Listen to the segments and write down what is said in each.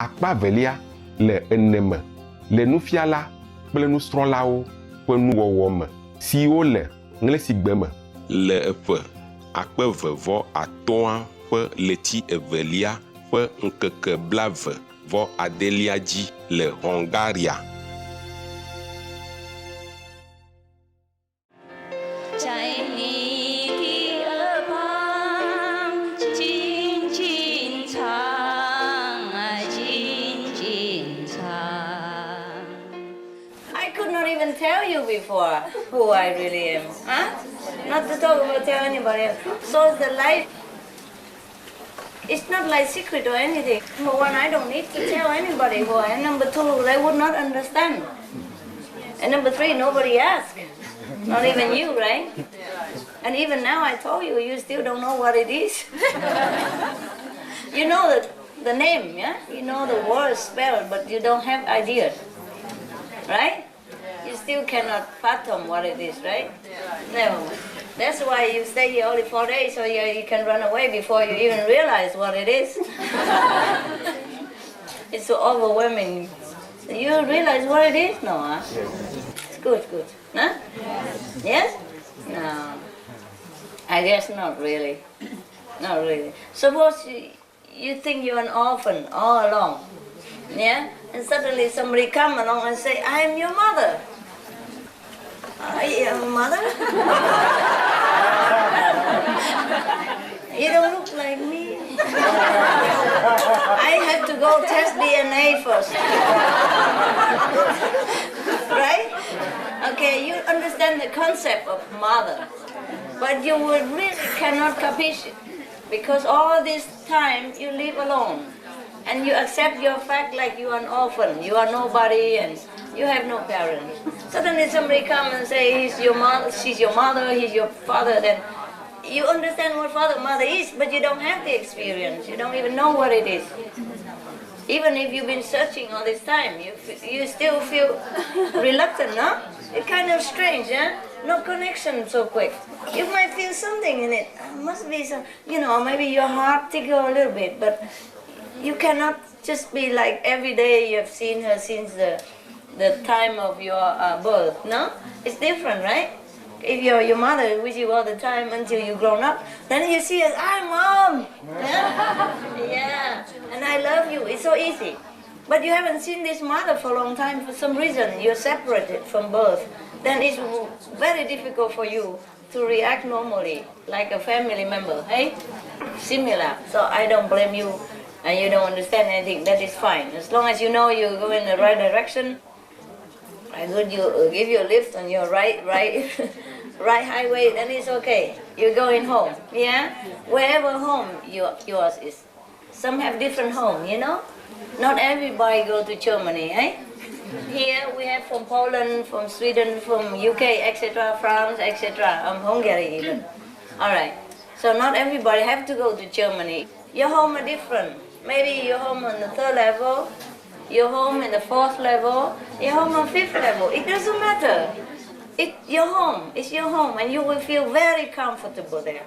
akpa velia le eneme le nufiala kple nusrɔ̃lawo ƒe nuwɔwɔ me siwo le ŋlẽsigbe me le eƒe 2025 ƒe leti evelia ƒe ŋkeke 29 dzi le Hungary. Tell you before who I really am, huh? Not to talk about tell anybody else. So the life, it's not like secret or anything. Number one, I don't need to tell anybody who I am. Number two, they would not understand. And number three, nobody asked. Not even you, right? And even now I told you, you still don't know what it is. You know the name, yeah? You know the words spelled, but you don't have idea, right? You still cannot fathom what it is, right? No. That's why you stay here only 4 days, so you can run away before you even realize what it is. It's so overwhelming. You realize what it is? No, huh? It's good. Huh? Yes? No. I guess not really. Not really. Suppose you think you're an orphan all along, yeah? And suddenly somebody come along and say, I am your mother. I am mother? You don't look like me. I have to go test DNA first. Right? Okay, you understand the concept of mother, but you would really cannot capiche it, because all this time you live alone. And you accept your fact like you are an orphan, you are nobody, and you have no parents. Suddenly somebody come and say he's your mother, she's your mother, he's your father, then you understand what father, mother is, but you don't have the experience. You don't even know what it is. Even if you've been searching all this time, you still feel reluctant, no? It's kind of strange, huh? No connection so quick. You might feel something in it. Must be some, maybe your heart tickle a little bit, but you cannot just be like every day you have seen her since the time of your birth, no? It's different, right? If your mother with you all the time until you grown up, then you see us, hi mom! Yeah, and I love you, it's so easy. But you haven't seen this mother for a long time for some reason, you're separated from birth. Then it's very difficult for you to react normally, like a family member, hey? Similar, so I don't blame you. And you don't understand anything, that is fine. As long as you know you go in the right direction, I would give you a lift on your right highway, then it's okay. You're going home, yeah? Wherever home yours is. Some have different home, Not everybody go to Germany, eh? Here we have from Poland, from Sweden, from UK, etc., France, etc., Hungary even. All right. So not everybody have to go to Germany. Your home are different. Maybe you're home on the 3rd level, you're home in the 4th level, you're home on 5th level. It doesn't matter. It's your home, and you will feel very comfortable there.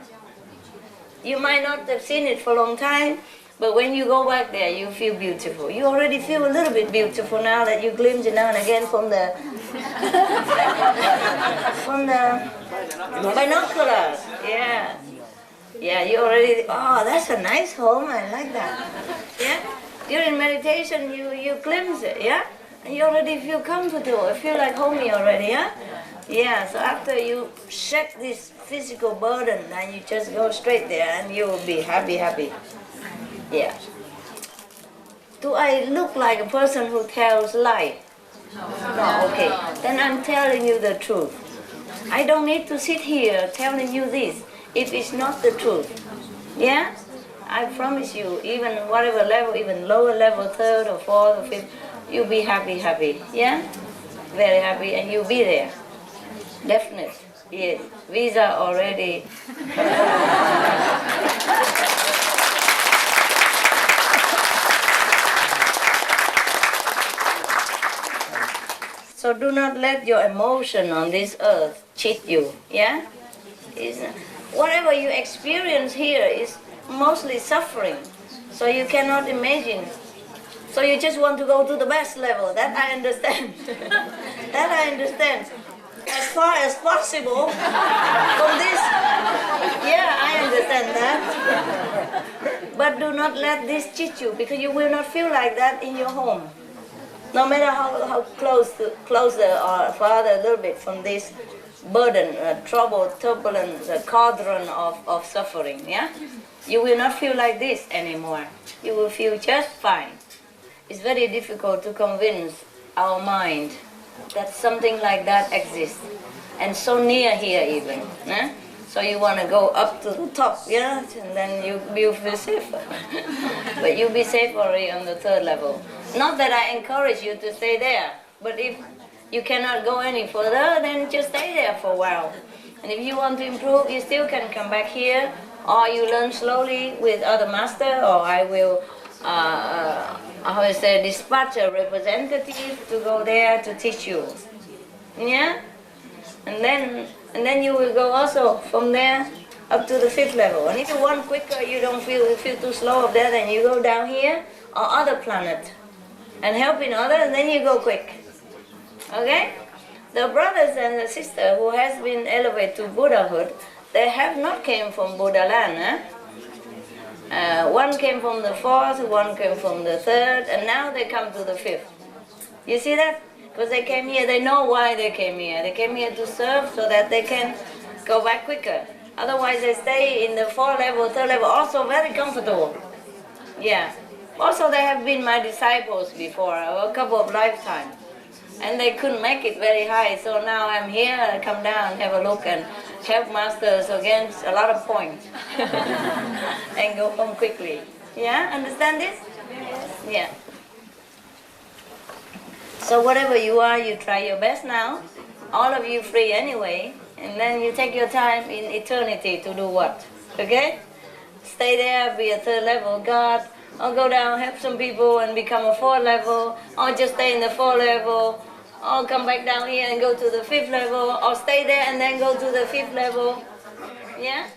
You might not have seen it for a long time, but when you go back there, you feel beautiful. You already feel a little bit beautiful now that you glimpse it now and again from the binoculars. Yeah. Yeah, you already, that's a nice home, I like that. Yeah? During meditation, you glimpse it, yeah? And you already feel comfortable, you feel like homey already, yeah? Yeah, so after you shed this physical burden, then you just go straight there and you will be happy. Yeah. Do I look like a person who tells lie? No, okay. Then I'm telling you the truth. I don't need to sit here telling you this if it's not the truth. Yeah? I promise you, even whatever level, even lower level, 3rd or 4th or 5th, you'll be happy. Yeah? Very happy, and you'll be there. Definitely. Yes. Visa already. So do not let your emotion on this earth cheat you, yeah? Whatever you experience here is mostly suffering. So you cannot imagine So you just want to go to the best level. That I understand. That I understand. As far as possible from this, yeah, I understand that. But do not let this cheat you, because you will not feel like that in your home. No matter how closer or farther a little bit from this burden, trouble, turbulence, cauldron of suffering, yeah? You will not feel like this anymore. You will feel just fine. It's very difficult to convince our mind that something like that exists, and so near here even. Eh? So you want to go up to the top, yeah, and then you feel safer. But you'll be safe already on the third level. Not that I encourage you to stay there, but if you cannot go any further, then just stay there for a while. And if you want to improve, you still can come back here, or you learn slowly with other master, or I will dispatch a representative to go there to teach you. Yeah? And then you will go also from there up to the fifth level. And if you want quicker, you don't feel too slow up there, then you go down here or other planet and helping others, and then you go quick. Okay? The brothers and the sister who has been elevated to Buddhahood, they have not came from Buddha land. One came from the fourth, one came from the third, and now they come to the fifth. You see that? Because they came here, they know why they came here. They came here to serve so that they can go back quicker. Otherwise they stay in the fourth level, third level, also very comfortable. Yeah. Also they have been my disciples before, a couple of lifetimes. And they couldn't make it very high, so now I'm here, I come down, have a look and help masters against a lot of points. And go home quickly. Yeah, understand this? Yeah. So whatever you are, you try your best now. All of you free anyway, and then you take your time in eternity to do what? Okay? Stay there, be a third level God, or go down, help some people and become a fourth level, or just stay in the fourth level, or come back down here and go to the fifth level, or stay there and then go to the fifth level. Yeah?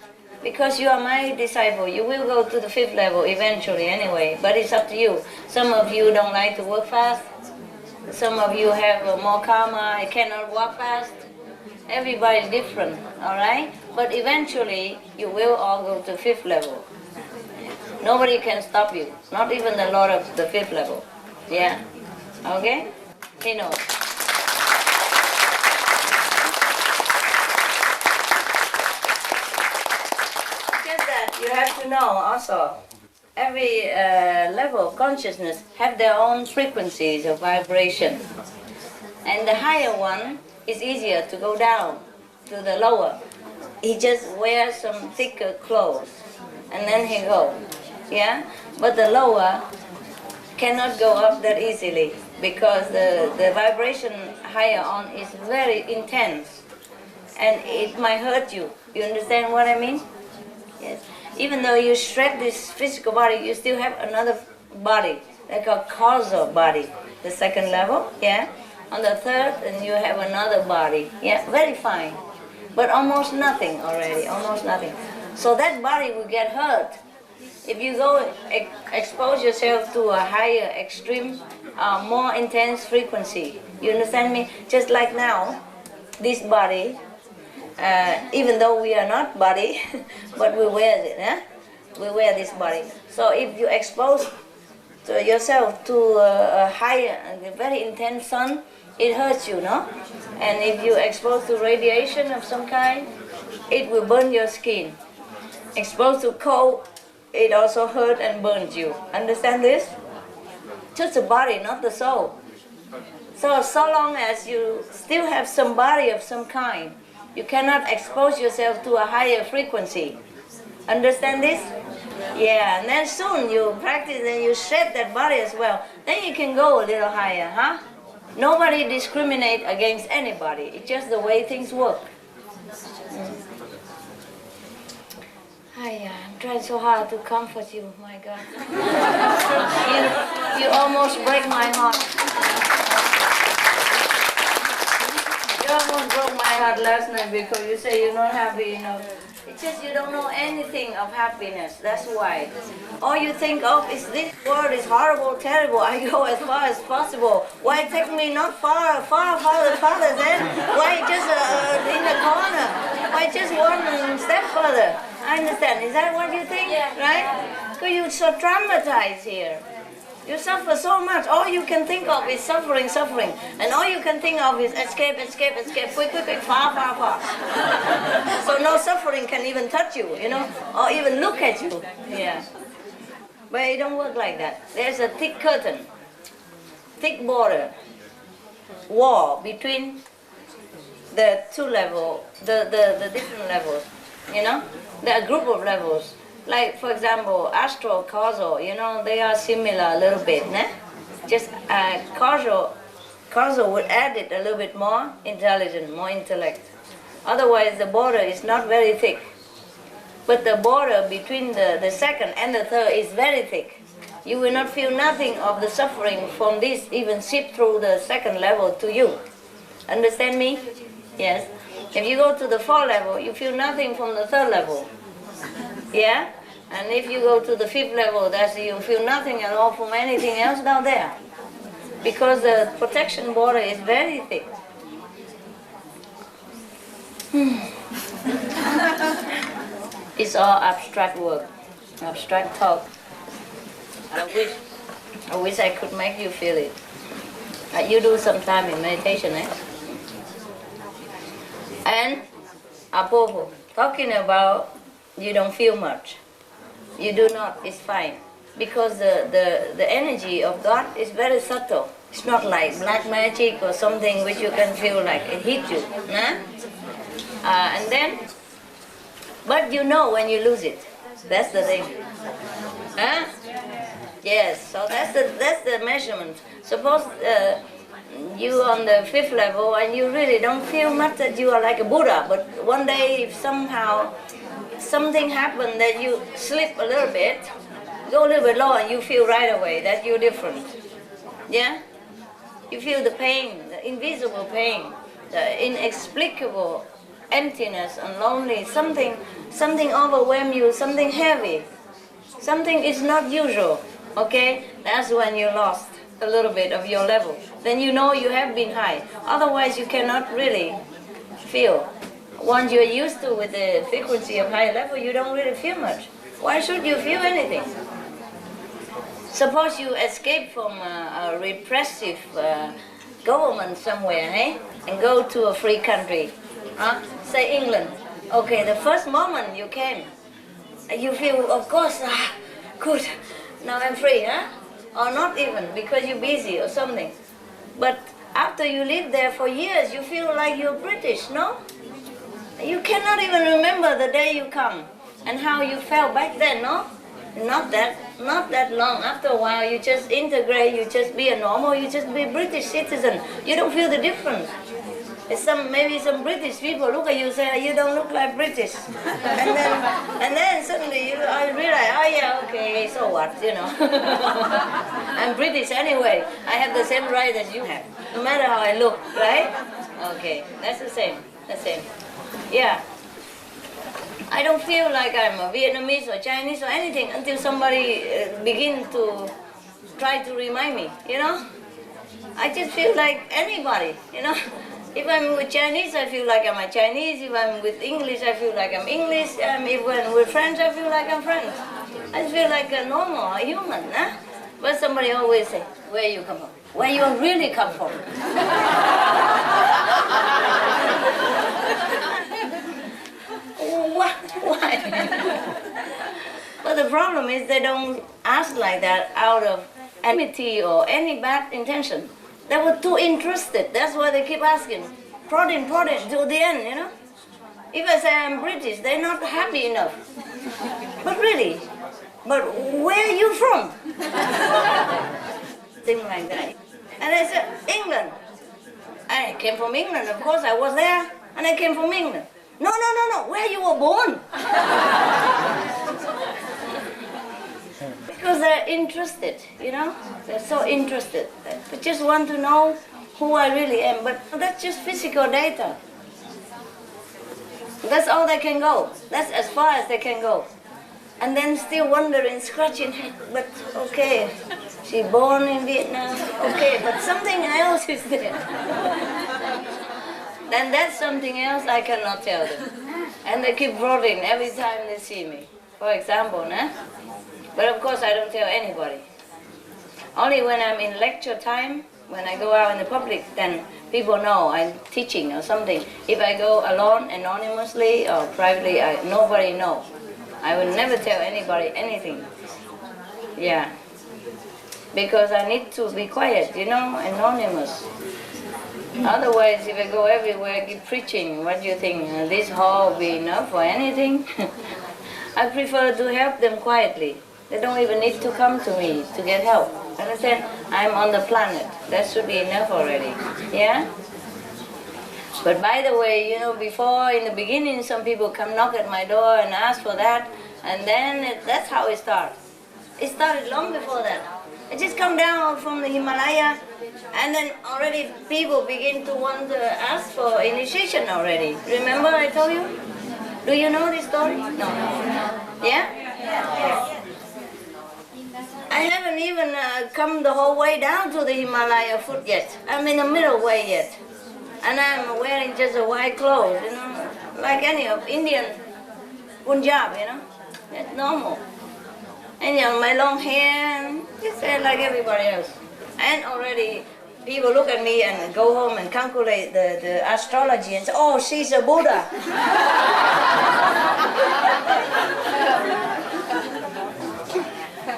Because you are my disciple, you will go to the fifth level eventually anyway, but it's up to you. Some of you don't like to work fast. Some of you have more karma, I cannot walk fast. Everybody's different, alright? But eventually, you will all go to fifth level. Nobody can stop you, not even the Lord of the fifth level. Yeah? Okay? He knows. Just that you have to know also, every level of consciousness have their own frequencies of vibration. And the higher one is easier to go down to the lower. He just wears some thicker clothes and then he goes. Yeah? But the lower cannot go up that easily because the vibration higher on is very intense and it might hurt you. You understand what I mean? Yes. Even though you shred this physical body, you still have another body, like a causal body, the second level, yeah? On the third, and you have another body, yeah? Very fine, but almost nothing already, almost nothing. So that body will get hurt. If you go expose yourself to a higher, extreme, more intense frequency, you understand me? Just like now, this body, even though we are not body, but we wear it, eh? We wear this body. So if you expose yourself to a higher, a very intense sun, it hurts you, no? And if you expose to radiation of some kind, it will burn your skin. Exposed to cold, it also hurts and burns you. Understand this? Just the body, not the soul. So long as you still have some body of some kind, you cannot expose yourself to a higher frequency. Understand this? Yeah, and then soon you practice and you shed that body as well. Then you can go a little higher, huh? Nobody discriminates against anybody. It's just the way things work. I'm trying so hard to comfort you, my God. You almost break my heart. You almost broke my heart last night because you say you're not happy enough. It's just you don't know anything of happiness. That's why. All you think of is this world is horrible, terrible. I go as far as possible. Why take me not far then? Why just in the corner? Why just one step further? I understand. Is that what you think? Yeah. Right? Because you're so traumatized here. You suffer so much. All you can think of is suffering. And all you can think of is escape, quick, far. So no suffering can even touch you, or even look at you. Yeah. But it don't work like that. There's a thick curtain, thick border, wall between the two levels, the different levels, There are a group of levels. Like, for example, astral, causal, they are similar a little bit, né? Just causal would add it a little bit more intelligent, more intellect. Otherwise, the border is not very thick. But the border between the second and the third is very thick. You will not feel nothing of the suffering from this even seep through the second level to you. Understand me? Yes. If you go to the fourth level, you feel nothing from the third level. Yeah? And if you go to the fifth level, you feel nothing at all from anything else down there. Because the protection border is very thick. It's all abstract work, abstract talk. I wish I could make you feel it. You do some time in meditation, And Apopo, talking about you don't feel much. You do not, it's fine. Because the energy of God is very subtle. It's not like black magic or something which you can feel like it hit you. Nah? And then, but you know when you lose it. That's the thing. Huh? Yes, so that's the measurement. Suppose you on the fifth level and you really don't feel much that you are like a Buddha, but one day if somehow something happened that you slip a little bit, go a little bit lower and you feel right away that you're different. Yeah? You feel the pain, the invisible pain, the inexplicable emptiness and lonely, something overwhelms you, something heavy. Something is not usual, okay? That's when you lost a little bit of your level. Then you know you have been high. Otherwise you cannot really feel. Once you're used to with the frequency of high level, you don't really feel much. Why should you feel anything? Suppose you escape from a repressive government somewhere, and go to a free country. Say England. Okay, the first moment you came, you feel, of course, good, now I'm free, Or not even, because you're busy or something. But after you live there for years, you feel like you're British, no? You cannot even remember the day you come and how you felt back then, no? Not that long. After a while, you just integrate, you just be a normal, you just be a British citizen. You don't feel the difference. Maybe some British people look at you and say, you don't look like British. And then suddenly you realize, oh yeah, okay, so what, I'm British anyway. I have the same right as you have, no matter how I look, right? Okay, that's the same. Yeah. I don't feel like I'm a Vietnamese or Chinese or anything until somebody begins to try to remind me, I just feel like anybody, If I'm with Chinese, I feel like I'm a Chinese. If I'm with English, I feel like I'm English. If I'm with French, I feel like I'm French. I just feel like a normal, a human, But somebody always say, where you come from? Where you really come from? What? Why? But the problem is they don't ask like that out of enmity or any bad intention. They were too interested. That's why they keep asking. Prodding till the end, If I say I'm British, they're not happy enough. But really, where are you from? Things like that. And I said, England. I came from England, of course, I was there, and I came from England. No, where you were born. Because they're interested, They're so interested. They just want to know who I really am. But that's just physical data. That's all they can go. That's as far as they can go. And then still wondering, scratching head, but okay, she born in Vietnam, okay, but something else is there. Then that's something else I cannot tell them. And they keep rolling every time they see me, for example, nah? But of course I don't tell anybody. Only when I'm in lecture time, when I go out in the public, then people know I'm teaching or something. If I go alone, anonymously or privately, nobody knows. I will never tell anybody anything. Yeah. Because I need to be quiet, anonymous. Otherwise, if I go everywhere, keep preaching, what do you think? This hall will be enough for anything? I prefer to help them quietly. They don't even need to come to me to get help. Understand? I'm on the planet. That should be enough already. Yeah? But by the way, before, in the beginning, some people come knock at my door and ask for that, and then that's how it starts. It started long before that. I just come down from the Himalaya, and then already people begin to want to ask for initiation already. Remember I told you? Do you know this story? No. Yeah? I haven't even come the whole way down to the Himalaya foot yet. I'm in the middle way yet. And I'm wearing just a white clothes, like any of Indian Punjab, That's normal. And my long hair, just like everybody else. And already people look at me and go home and calculate the astrology and say, oh, she's a Buddha.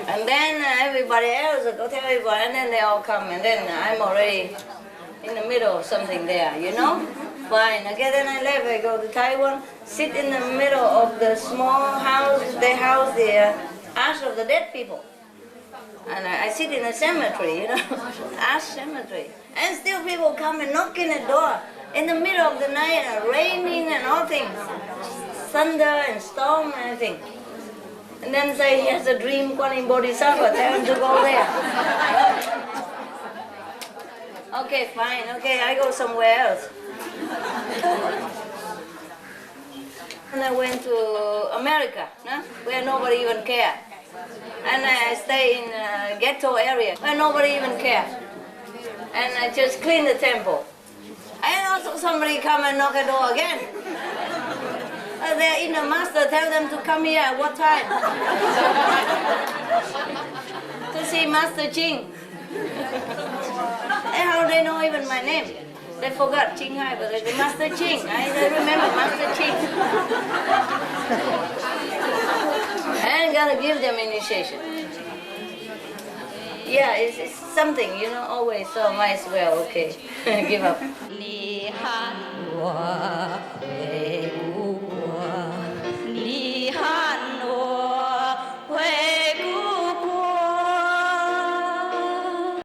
And then everybody else will go tell everybody, and then they all come, and then I'm already in the middle of something there, Fine. Okay, then I left, I go to Taiwan, sit in the middle of the small house, they house the ash of the dead people. And I sit in a cemetery, ash cemetery. And still people come and knock in the door in the middle of the night, and raining and all things. Thunder and storm and everything. And then say he has a dream, Kuan Bodhisattva, tell him to go there. Okay, fine, okay, I go somewhere else. And I went to America, where nobody even cared. And I stay in a ghetto area where nobody even cared. And I just clean the temple. And also somebody come and knock at the door again. They're in the master, tell them to come here at what time? To see Master Ching. And how they know even my name? They forgot Ching Hai, but they say Master Ching. I remember Master Ching. And gotta give them initiation. Yeah, it's something, always, so might as well, okay, give up.